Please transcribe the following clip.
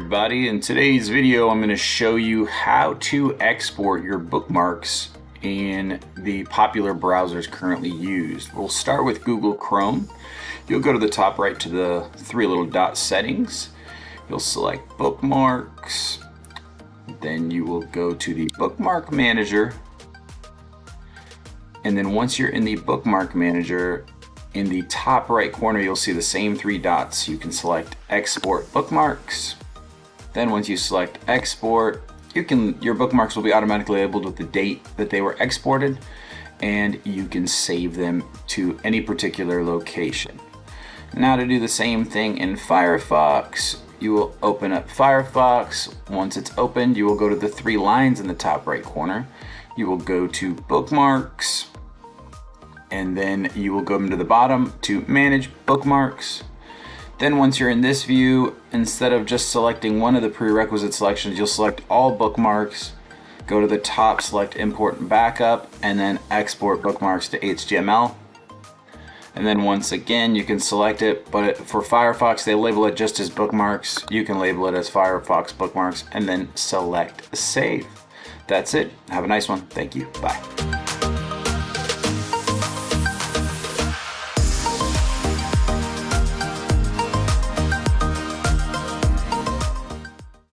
everybody. In today's video I'm going to show you how to export your bookmarks in the popular browsers currently used. We'll start with Google Chrome. You'll go to the top right to the three little dot settings. You'll select Bookmarks. Then you will go to the Bookmark Manager. And then once you're in the Bookmark Manager, in the top right corner you'll see the same three dots. You can select Export Bookmarks. Then once you select Export, your bookmarks will be automatically labeled with the date that they were exported, and you can save them to any particular location. Now to do the same thing in Firefox, you will open up Firefox. Once it's opened, you will go to the three lines in the top right corner. You will go to Bookmarks, and then you will go to the bottom to Manage Bookmarks. Then once you're in this view, instead of just selecting one of the prerequisite selections, you'll select all bookmarks, go to the top, select Import and Backup, and then Export Bookmarks to HTML. And then once again, you can select it, but for Firefox, they label it just as bookmarks. You can label it as Firefox Bookmarks, and then select Save. That's it. Have a nice one. Thank you. Bye.